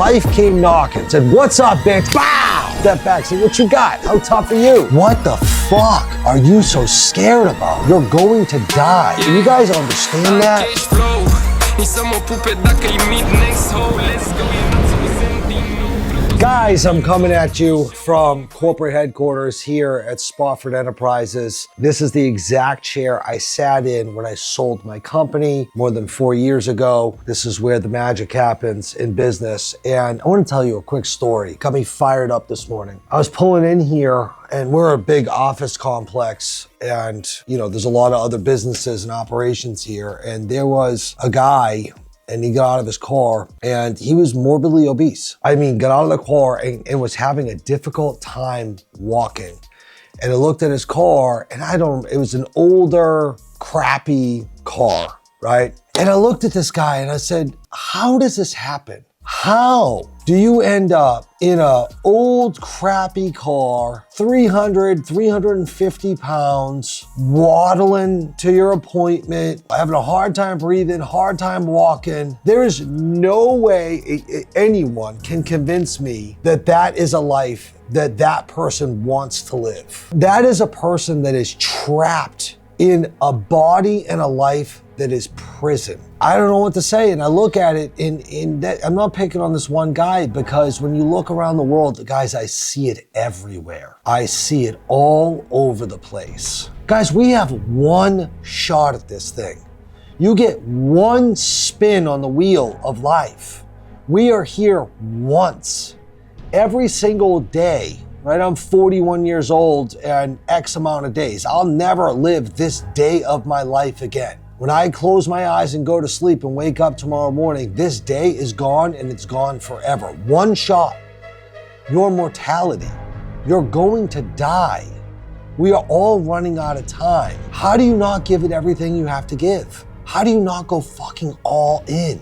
Life came knocking, said, what's up, bitch? Bow! Step back, said, what you got? How tough are you? What the fuck are you so scared about? You're going to die. Do you guys understand that? Guys, I'm coming at you from corporate headquarters here at Spofford Enterprises. This is the exact chair I sat in when I sold my company more than 4 years ago. This is where the magic happens in business. And I want to tell you a quick story. Got me fired up this morning. I was pulling in here and we're a big office complex and, you know, there's a lot of other businesses and operations here. And there was a guy and he got out of his car and he was morbidly obese. I mean, got out of the car and was having a difficult time walking. And I looked at his car and it was an older, crappy car, right? And I looked at this guy and I said, how does this happen? How do you end up in a old crappy car, 350 pounds, waddling to your appointment, having a hard time breathing, hard time walking? There is no way anyone can convince me that that is a life that that person wants to live. That is a person that is trapped in a body and a life that is prison. I don't know what to say. And I look at it in that, I'm not picking on this one guy because when you look around the world, guys, I see it everywhere. I see it all over the place. Guys, we have one shot at this thing. You get one spin on the wheel of life. We are here once, every single day. Right, I'm 41 years old and X amount of days. I'll never live this day of my life again. When I close my eyes and go to sleep and wake up tomorrow morning, this day is gone and it's gone forever. One shot, your mortality. You're going to die. We are all running out of time. How do you not give it everything you have to give? How do you not go fucking all in?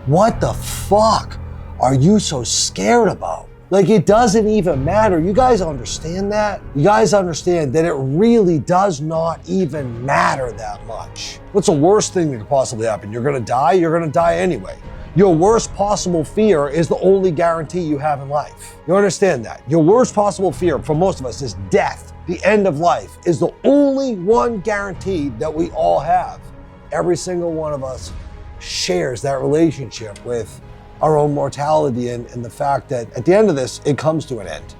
What the fuck are you so scared about? Like, it doesn't even matter. You guys understand that? You guys understand that it really does not even matter that much. What's the worst thing that could possibly happen? You're gonna die, you're gonna die anyway. Your worst possible fear is the only guarantee you have in life. You understand that? Your worst possible fear for most of us is death. The end of life is the only one guarantee that we all have. Every single one of us shares that relationship with our own mortality and the fact that at the end of this, it comes to an end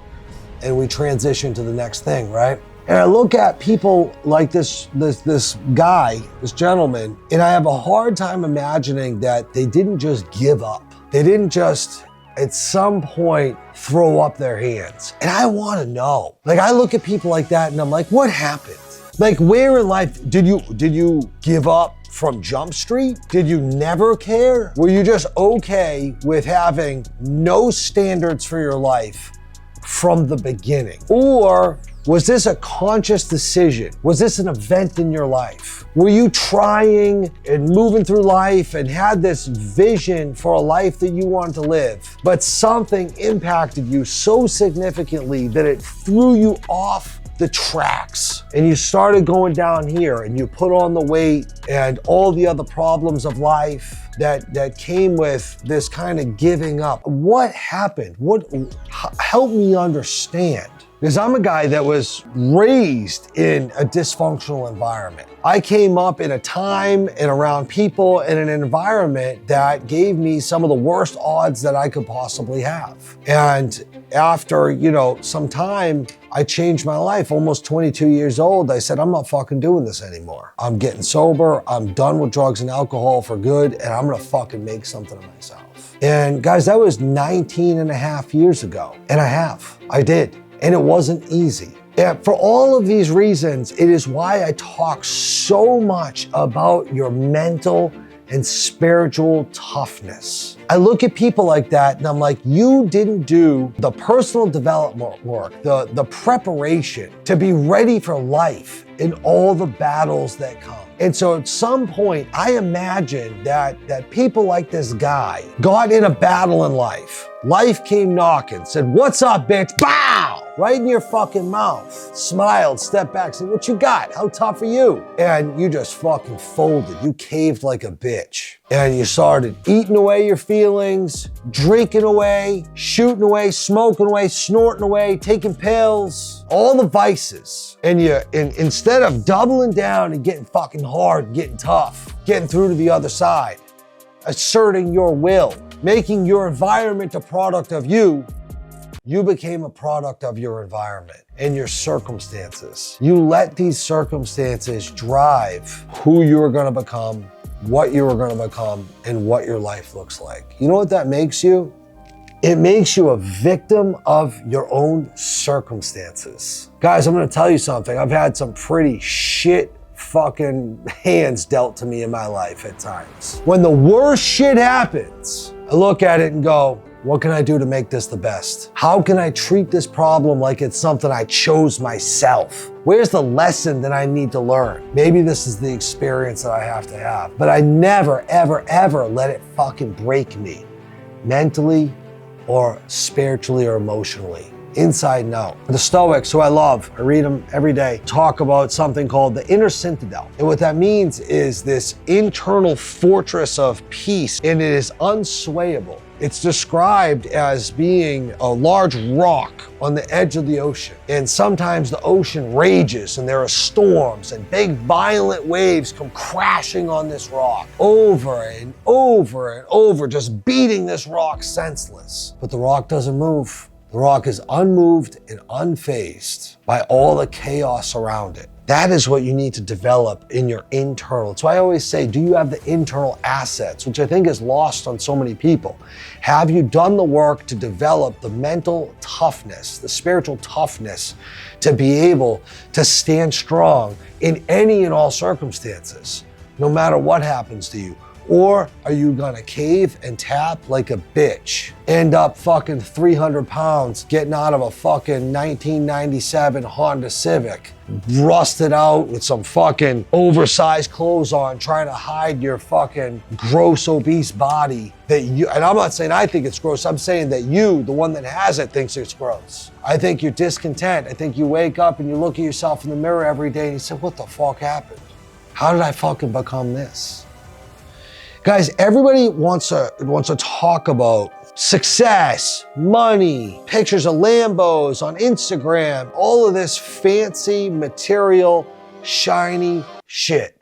and we transition to the next thing, right? And I look at people like this guy, this gentleman, and I have a hard time imagining that they didn't just give up. They didn't just at some point throw up their hands. And I wanna know, like I look at people like that and I'm like, what happened? Like where in life did you give up? From Jump Street? Did you never care? Were you just okay with having no standards for your life from the beginning? Or was this a conscious decision? Was this an event in your life? Were you trying and moving through life and had this vision for a life that you wanted to live, but something impacted you so significantly that it threw you off the tracks and you started going down here and you put on the weight and all the other problems of life that came with this kind of giving up? What happened? Help me understand. Because I'm a guy that was raised in a dysfunctional environment. I came up in a time and around people in an environment that gave me some of the worst odds that I could possibly have. And after, some time, I changed my life. Almost 22 years old, I said, I'm not fucking doing this anymore. I'm getting sober, I'm done with drugs and alcohol for good, and I'm gonna fucking make something of myself. And guys, that was 19 and a half years ago. And I did. And it wasn't easy. And for all of these reasons, it is why I talk so much about your mental and spiritual toughness. I look at people like that and I'm like, you didn't do the personal development work, the preparation to be ready for life in all the battles that come. And so at some point, I imagine that people like this guy got in a battle in life. Life came knocking, said, what's up, bitch? Bow! right in your fucking mouth, smiled, stepped back, said, what you got? How tough are you? And you just fucking folded. You caved like a bitch. And you started eating away your feelings, drinking away, shooting away, smoking away, snorting away, taking pills, all the vices. And instead of doubling down and getting fucking hard, getting tough, getting through to the other side, asserting your will, making your environment a product of you, you became a product of your environment and your circumstances. You let these circumstances drive who you're gonna become, what you are going to become, and what your life looks like. You know what that makes you? It makes you a victim of your own circumstances. Guys, I'm going to tell you something. I've had some pretty shit fucking hands dealt to me in my life at times. When the worst shit happens, I look at it and go, what can I do to make this the best? How can I treat this problem like it's something I chose myself? Where's the lesson that I need to learn? Maybe this is the experience that I have to have, but I never, ever, ever let it fucking break me, mentally or spiritually or emotionally. Inside and out. The Stoics, who I love, I read them every day, talk about something called the inner citadel. And what that means is this internal fortress of peace, and it is unswayable. It's described as being a large rock on the edge of the ocean. And sometimes the ocean rages and there are storms and big violent waves come crashing on this rock over and over and over, just beating this rock senseless. But the rock doesn't move. The rock is unmoved and unfazed by all the chaos around it. That is what you need to develop in your internal. That's why I always say, do you have the internal assets, which I think is lost on so many people? Have you done the work to develop the mental toughness, the spiritual toughness to be able to stand strong in any and all circumstances, no matter what happens to you? Or are you gonna cave and tap like a bitch? End up fucking 300 pounds getting out of a fucking 1997 Honda Civic, rusted out with some fucking oversized clothes on, trying to hide your fucking gross, obese body that you, and I'm not saying I think it's gross, I'm saying that you, the one that has it, thinks it's gross. I think you're discontent. I think you wake up and you look at yourself in the mirror every day and you say, what the fuck happened? How did I fucking become this? Guys, everybody wants to talk about success, money, pictures of Lambos on Instagram, all of this fancy, material, shiny shit.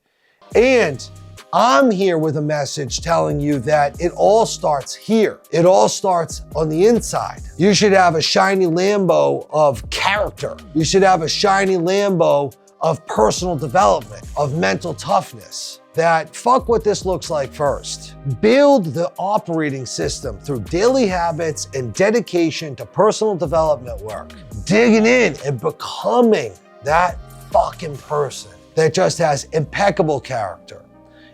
And I'm here with a message telling you that it all starts here. It all starts on the inside. You should have a shiny Lambo of character. You should have a shiny Lambo of personal development, of mental toughness. That fuck what this looks like first. Build the operating system through daily habits and dedication to personal development work. Digging in and becoming that fucking person that just has impeccable character,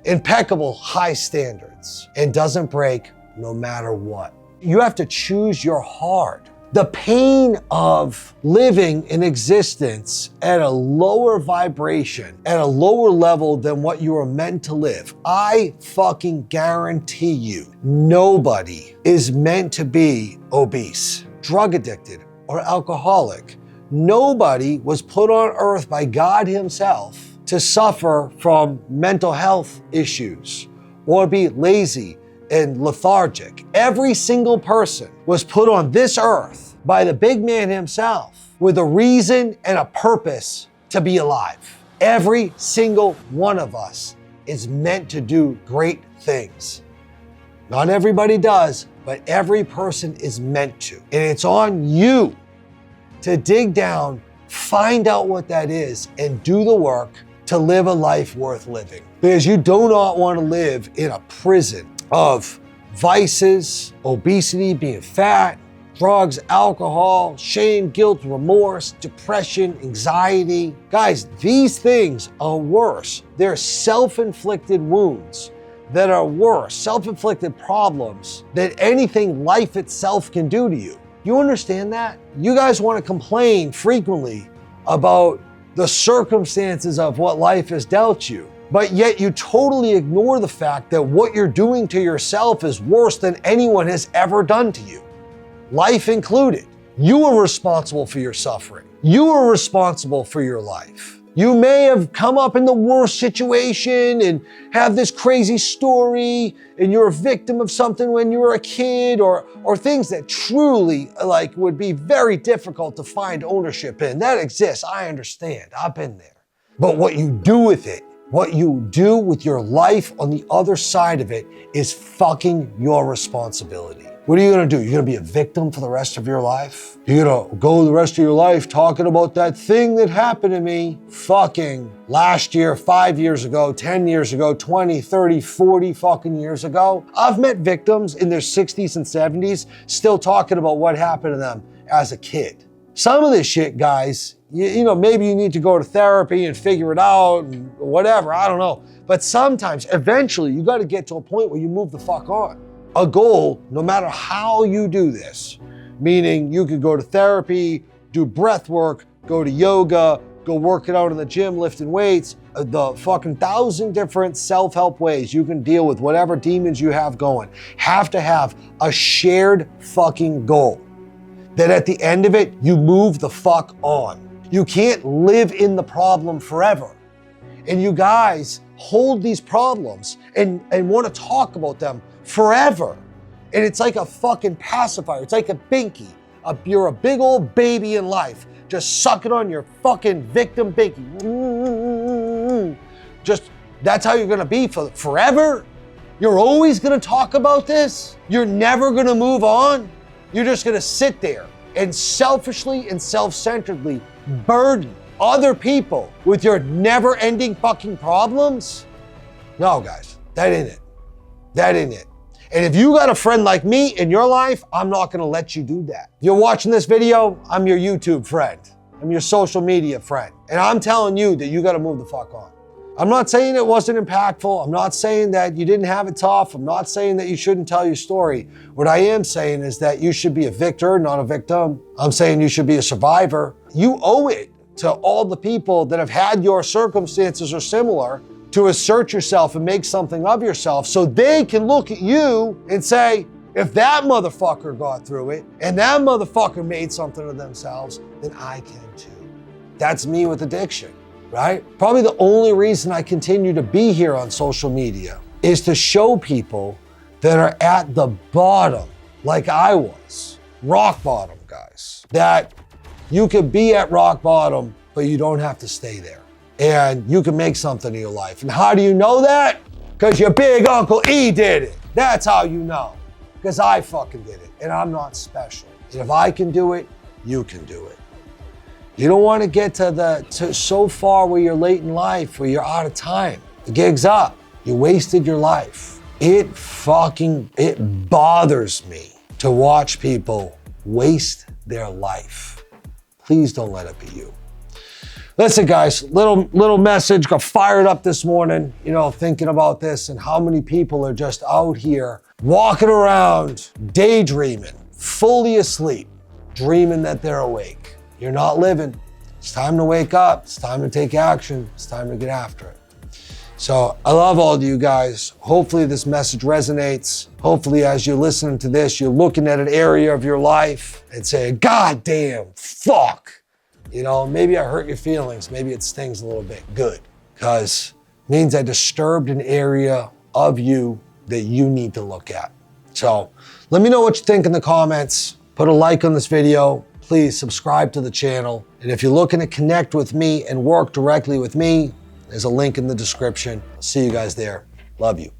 impeccable high standards, and doesn't break no matter what. You have to choose your heart. The pain of living in existence at a lower vibration, at a lower level than what you are meant to live. I fucking guarantee you, nobody is meant to be obese, drug addicted, or alcoholic. Nobody was put on earth by God himself to suffer from mental health issues or be lazy and lethargic. Every single person was put on this earth by the big man himself with a reason and a purpose to be alive. Every single one of us is meant to do great things. Not everybody does, but every person is meant to. And it's on you to dig down, find out what that is, and do the work to live a life worth living. Because you do not want to live in a prison of vices, obesity, being fat, drugs, alcohol, shame, guilt, remorse, depression, anxiety. Guys, these things are worse. They're self-inflicted wounds that are worse, self-inflicted problems than anything life itself can do to you. You understand that? You guys want to complain frequently about the circumstances of what life has dealt you, but yet you totally ignore the fact that what you're doing to yourself is worse than anyone has ever done to you, life included. You are responsible for your suffering. You are responsible for your life. You may have come up in the worst situation and have this crazy story and you're a victim of something when you were a kid or things that truly like would be very difficult to find ownership in. That exists, I understand, I've been there. But what you do with it, what you do with your life on the other side of it is fucking your responsibility. What are you gonna do? You're gonna be a victim for the rest of your life? You're gonna go the rest of your life talking about that thing that happened to me fucking last year, 5 years ago, 10 years ago, 20, 30, 40 fucking years ago? I've met victims in their 60s and 70s still talking about what happened to them as a kid. Some of this shit, guys, you know, maybe you need to go to therapy and figure it out and whatever, I don't know. But sometimes, eventually, you gotta get to a point where you move the fuck on. A goal, no matter how you do this, meaning you could go to therapy, do breath work, go to yoga, go work it out in the gym, lifting weights, the fucking 1,000 different self-help ways you can deal with whatever demons you have going, have to have a shared fucking goal. That at the end of it, you move the fuck on. You can't live in the problem forever. And you guys hold these problems and want to talk about them forever. And it's like a fucking pacifier. It's like a binky. You're a big old baby in life. Just suck it on your fucking victim binky. Just, that's how you're gonna be forever? You're always gonna talk about this? You're never gonna move on? You're just gonna sit there and selfishly and self-centeredly burden other people with your never-ending fucking problems? No, guys, that ain't it. That ain't it. And if you got a friend like me in your life, I'm not gonna let you do that. You're watching this video, I'm your YouTube friend. I'm your social media friend. And I'm telling you that you gotta move the fuck on. I'm not saying it wasn't impactful. I'm not saying that you didn't have it tough. I'm not saying that you shouldn't tell your story. What I am saying is that you should be a victor, not a victim. I'm saying you should be a survivor. You owe it to all the people that have had your circumstances or similar to assert yourself and make something of yourself so they can look at you and say, if that motherfucker got through it and that motherfucker made something of themselves, then I can too. That's me with addiction, right? Probably the only reason I continue to be here on social media is to show people that are at the bottom, like I was, rock bottom, guys, that you could be at rock bottom, but you don't have to stay there. And you can make something of your life. And how do you know that? Because your big Uncle E did it. That's how you know. Because I fucking did it. And I'm not special. And if I can do it, you can do it. You don't want to get to so far where you're late in life, where you're out of time. The gig's up. You wasted your life. It bothers me to watch people waste their life. Please don't let it be you. Listen, guys, little message, got fired up this morning, you know, thinking about this and how many people are just out here walking around, daydreaming, fully asleep, dreaming that they're awake. You're not living. It's time to wake up. It's time to take action. It's time to get after it. So I love all of you guys. Hopefully this message resonates. Hopefully as you're listening to this, you're looking at an area of your life and saying, God damn, fuck. You know, maybe I hurt your feelings. Maybe it stings a little bit. Good. Because it means I disturbed an area of you that you need to look at. So let me know what you think in the comments. Put a like on this video. Please subscribe to the channel. And if you're looking to connect with me and work directly with me, there's a link in the description. I'll see you guys there. Love you.